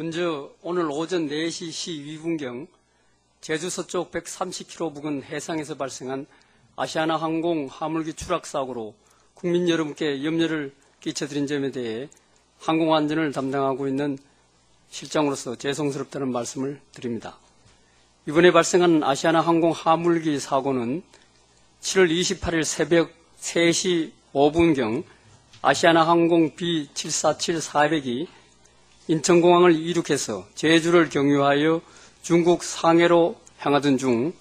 먼저 오늘 오전 4시 12분경 제주 서쪽 130km 부근 해상에서 발생한 아시아나항공 화물기 추락 사고로 국민 여러분께 염려를 끼쳐드린 점에 대해 항공안전을 담당하고 있는 실장으로서 죄송스럽다는 말씀을 드립니다. 이번에 발생한 아시아나항공 화물기 사고는 7월 28일 새벽 3시 5분경 아시아나항공 B747-400이 인천공항을 이륙해서 제주를 경유하여 중국 상해로 향하던 중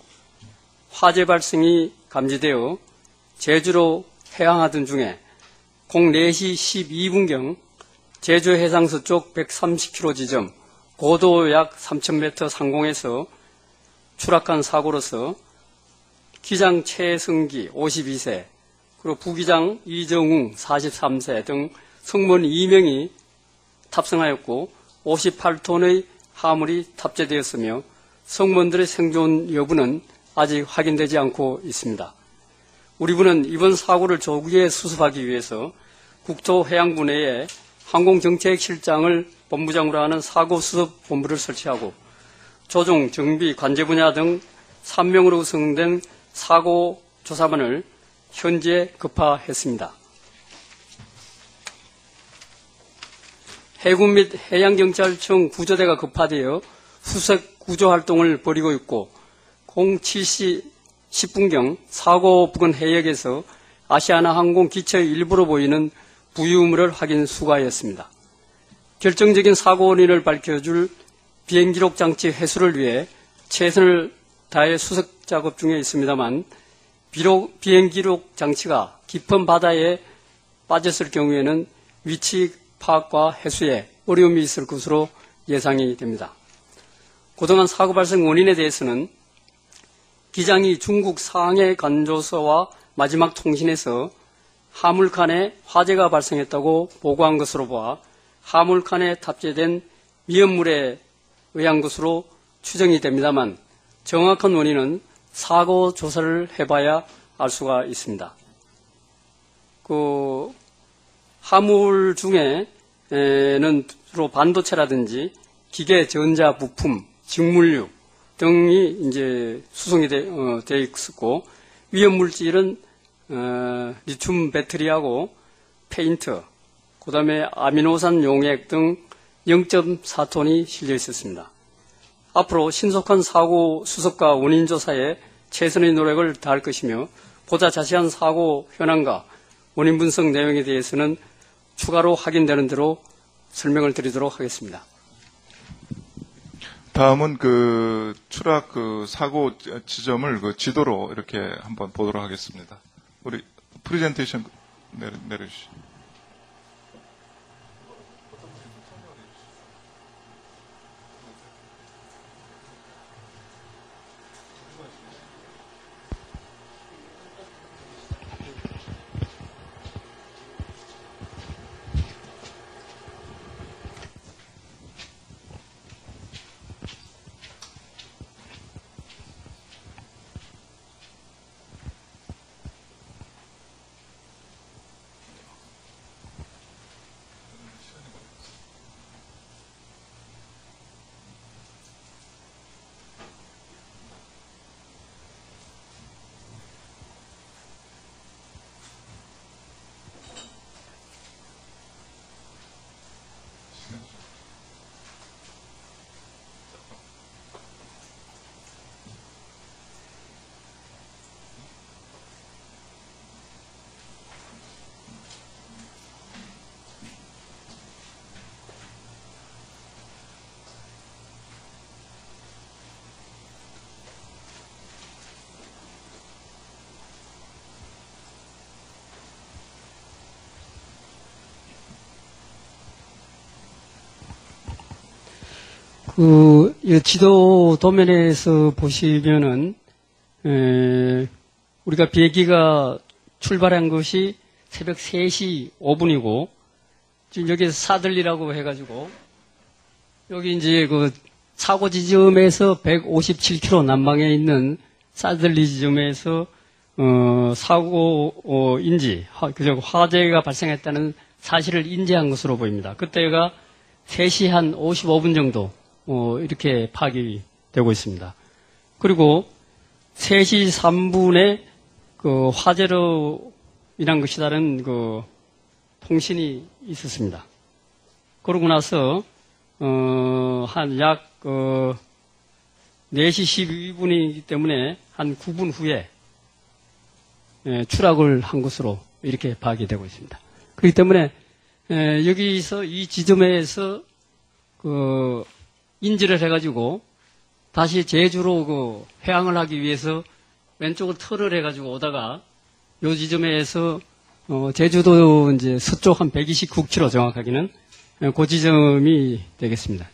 화재 발생이 감지되어 제주로 해항하던 중에 04시 12분경 제주 해상 서쪽 130km 지점 고도 약 3,000m 상공에서 추락한 사고로서 기장 최승기 52세 그리고 부기장 이정웅 43세 등 승무원 2명이 탑승하였고 58톤의 화물이 탑재되었으며 승무원들의 생존 여부는 아직 확인되지 않고 있습니다. 우리 부는 이번 사고를 조기에 수습하기 위해서 국토해양부 내에 항공정책실장을 본부장으로 하는 사고수습본부를 설치하고 조종, 정비, 관제 분야 등 3명으로 구성된 사고조사반을 현재 급파했습니다. 해군 및 해양경찰청 구조대가 급파되어 수색 구조활동을 벌이고 있고 07시 10분경 사고 부근 해역에서 아시아나항공 기체의 일부로 보이는 부유물을 확인 수거하였습니다. 결정적인 사고 원인을 밝혀줄 비행기록 장치 회수를 위해 최선을 다해 수색 작업 중에 있습니다만 비록 비행기록 장치가 깊은 바다에 빠졌을 경우에는 위치 파악과 해수에 어려움이 있을 것으로 예상이 됩니다. 그동안 사고 발생 원인에 대해서는 기장이 중국 상해 간조서와 마지막 통신에서 화물칸에 화재가 발생했다고 보고한 것으로 보아 화물칸에 탑재된 미연물에 의한 것으로 추정이 됩니다만 정확한 원인은 사고 조사를 해봐야 알 수가 있습니다. 화물 중에는 주로 반도체라든지 기계, 전자, 부품, 직물류 등이 이제 수송이 되어 있었고 위험 물질은 리튬 배터리하고 페인트, 그다음에 아미노산 용액 등 0.4톤이 실려 있었습니다. 앞으로 신속한 사고 수습과 원인 조사에 최선의 노력을 다할 것이며 보다 자세한 사고 현황과 원인 분석 내용에 대해서는 추가로 확인되는 대로 설명을 드리도록 하겠습니다. 다음은 추락 사고 지점을 지도로 이렇게 한번 보도록 하겠습니다. 우리 프레젠테이션 내려주시죠. 이 지도 도면에서 보시면은, 우리가 비행기가 출발한 것이 새벽 3시 5분이고, 지금 여기서 사들리라고 해가지고, 여기 이제 사고 지점에서 157km 남방에 있는 사들리 지점에서, 화재가 발생했다는 사실을 인지한 것으로 보입니다. 그때가 3시 한 55분 정도 이렇게 파악이 되고 있습니다. 그리고 3시 3분에 그 화재로 인한 것이라는 그 통신이 있었습니다. 그러고 나서 한 약 4시 12분이기 때문에 한 9분 후에 추락을 한 것으로 이렇게 파악이 되고 있습니다. 그렇기 때문에 여기서 이 지점에서 그 인지를 해가지고 다시 제주로 그 회항을 하기 위해서 왼쪽을 털을 해가지고 오다가 요 지점에서 제주도 이제 서쪽 한 129km 정확하게는 그 지점이 되겠습니다.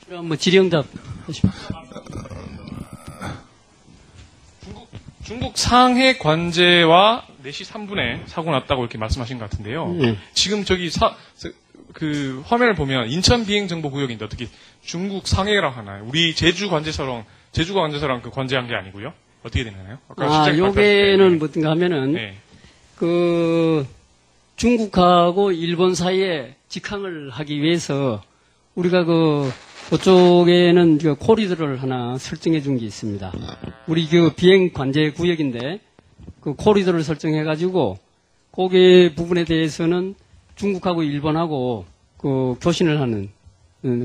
그럼 뭐 질의응답 하십시오. 중국 상해 관제와 4시 3분에 사고 났다고 이렇게 말씀하신 것 같은데요. 예. 지금 저기 그 화면을 보면 인천 비행 정보 구역인데 어떻게 중국 상해라고 하나요? 우리 제주가 관제소랑 그 관제한 게 아니고요. 어떻게 되나요? 요게는 뭐든가 하면은 네. 그 중국하고 일본 사이에 직항을 하기 위해서 우리가 그쪽에는 그 코리도를 하나 설정해 준 게 있습니다. 우리 그 비행 관제 구역인데 그 코리도를 설정해 가지고 거기 부분에 대해서는 중국하고 일본하고 그 교신을 하는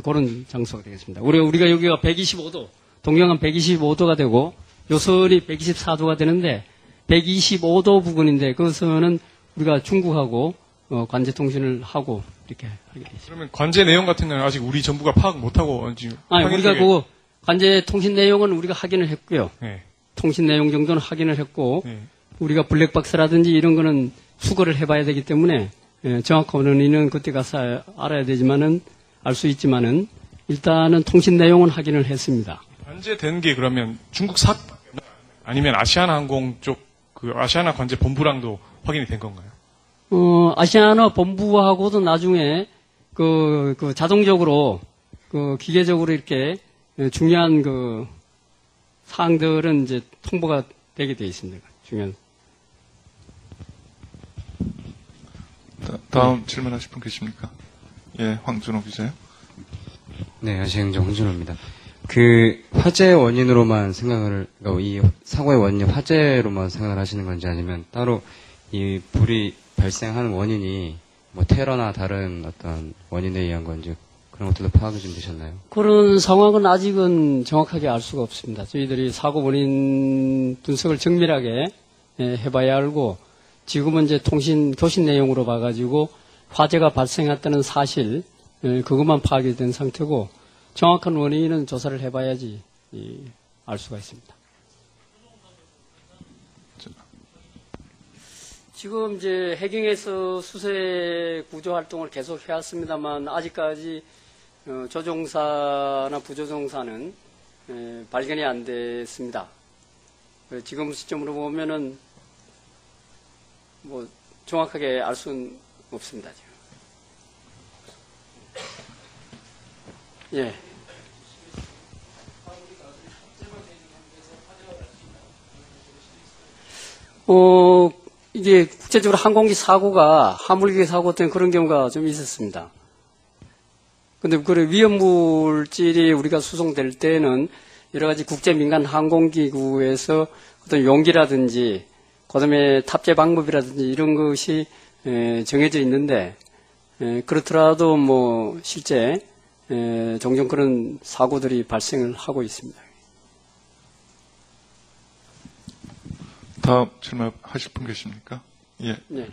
그런 장소가 되겠습니다. 우리가 여기가 125도, 동경은 125도가 되고 요선이 124도가 되는데 125도 부근인데 그것은 우리가 중국하고 관제 통신을 하고 이렇게 하게 되죠. 그러면 관제 내용 같은 건 아직 우리 정부가 파악 못하고 지금 우리가 그 관제 통신 내용은 우리가 확인을 했고요. 네. 통신 내용 정도는 확인을 했고 네. 우리가 블랙박스라든지 이런 거는 수거를 해봐야 되기 때문에 정확한 원인은 그때 가서 알아야 되지만은 알 수 있지만은 일단은 통신 내용은 확인을 했습니다. 관제된 게 그러면 중국 아니면 아시아나항공 쪽 그 아시아나 관제 본부랑도 확인이 된 건가요? 아시아나 본부하고도 나중에 그 자동적으로 그 기계적으로 이렇게 중요한 그 사항들은 이제 통보가 되게 되어 있습니다. 중요한. 다음 질문하실 분 계십니까? 예, 황준호 기자요. 네, 아시아행정 황준호입니다. 그 화재 원인으로만 이 사고의 원인이 화재로만 생각을 하시는 건지 아니면 따로 이 불이 발생하는 원인이 뭐 테러나 다른 어떤 원인에 의한 건지 그런 것들도 파악이 좀 되셨나요? 그런 상황은 아직은 정확하게 알 수가 없습니다. 저희들이 사고 원인 분석을 정밀하게 해봐야 알고 지금은 이제 교신 내용으로 봐가지고 화재가 발생했다는 사실 그것만 파악이 된 상태고 정확한 원인은 조사를 해봐야지 알 수가 있습니다. 지금 이제 해경에서 수색 구조 활동을 계속 해왔습니다만 아직까지 조종사나 부조종사는 발견이 안 됐습니다. 지금 시점으로 보면은 뭐 정확하게 알 수는 없습니다. 지금. 예. 이게 국제적으로 항공기 사고가 화물기 사고 때문에 그런 경우가 좀 있었습니다. 근데 그 위험물질이 우리가 수송될 때는 여러 가지 국제 민간 항공기구에서 어떤 용기라든지 그다음에 탑재 방법이라든지 이런 것이 정해져 있는데 그렇더라도 뭐 실제 종종 그런 사고들이 발생을 하고 있습니다. 다음 질문하실 분 계십니까? 예. 네.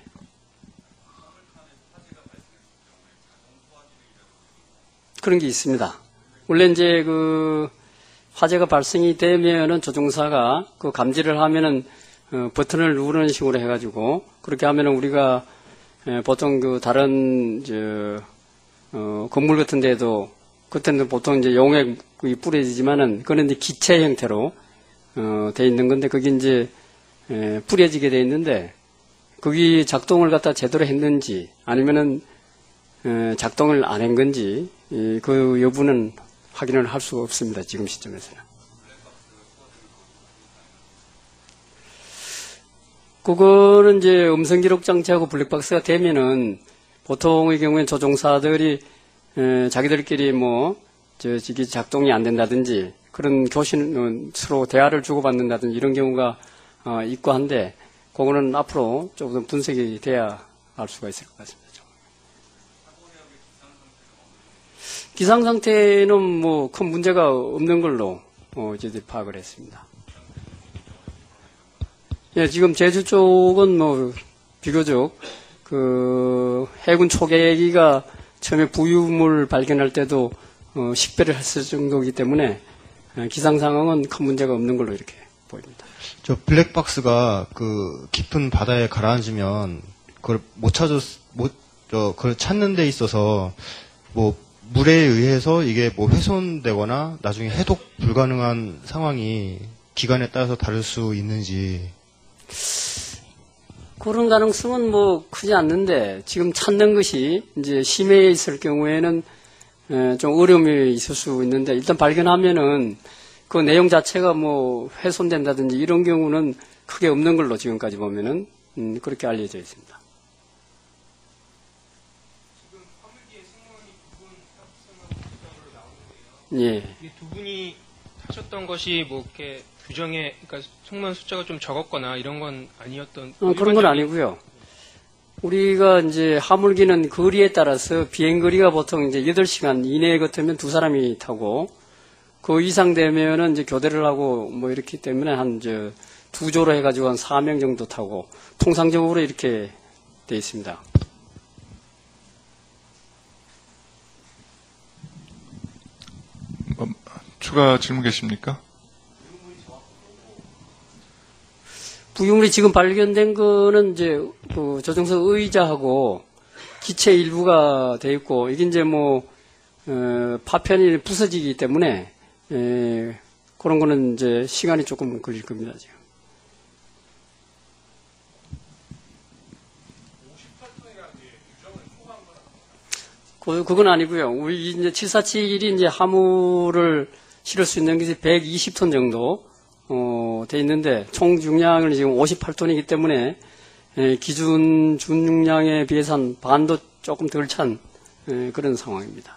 그런 게 있습니다. 원래 이제 그 화재가 발생이 되면은 조종사가 그 감지를 하면은 버튼을 누르는 식으로 해가지고 그렇게 하면은 우리가 보통 그 다른 건물 같은 데도 그때는 보통 이제 용액이 뿌려지지만은 그건 이제 기체 형태로 돼 있는 건데 그게 이제 뿌려지게 돼 있는데 거기 작동을 갖다 제대로 했는지 아니면은 작동을 안 한 건지 그 여부는 확인을 할 수가 없습니다. 지금 시점에서는. 그거는 이제 음성 기록 장치하고 블랙박스가 되면은 보통의 경우엔 조종사들이 자기들끼리 이게 작동이 안 된다든지 그런 서로 대화를 주고받는다든지 이런 경우가 있고 한데 그거는 앞으로 조금 분석이 돼야 알 수가 있을 것 같습니다. 기상 상태는 큰 문제가 없는 걸로 저희들이 파악을 했습니다. 예, 지금 제주 쪽은 비교적 해군 초계기가 처음에 부유물 발견할 때도 식별을 했을 정도이기 때문에 기상 상황은 큰 문제가 없는 걸로 이렇게 보입니다. 저 블랙박스가 깊은 바다에 가라앉으면 그걸 그걸 찾는 데 있어서 물에 의해서 이게 훼손되거나 나중에 해독 불가능한 상황이 기간에 따라서 다를 수 있는지. 그런 가능성은 크지 않는데 지금 찾는 것이 이제 심해에 있을 경우에는 좀 어려움이 있을 수 있는데 일단 발견하면은 그 내용 자체가 훼손된다든지 이런 경우는 크게 없는 걸로 지금까지 보면은 그렇게 알려져 있습니다. 예. 이 두 분이 타셨던 것이 이렇게 규정에, 그러니까 승무원 숫자가 좀 적었거나 이런 건 아니었던. 그런 건 아니고요. 우리가 이제 하물기는 거리에 따라서 비행 거리가 보통 이제 8시간 이내에 같으면 2사람이 타고 그 이상 되면은 이제 교대를 하고 이렇기 때문에 한 2조로 해가지고 한 4명 정도 타고 통상적으로 이렇게 돼 있습니다. 추가 질문 계십니까? 부유물이 지금 발견된 거는 이제 조종사 의자하고 기체 일부가 돼 있고 이게 이제 파편이 부서지기 때문에 그런 거는 이제 시간이 조금 걸릴 겁니다 지금. 그건 아니고요. 우리 이제 747이 이제 화물을 실을 수 있는 것이 120톤 정도 돼 있는데 총 중량은 지금 58톤이기 때문에 기준 준중량에 비해서 한 반도 조금 덜 찬 그런 상황입니다.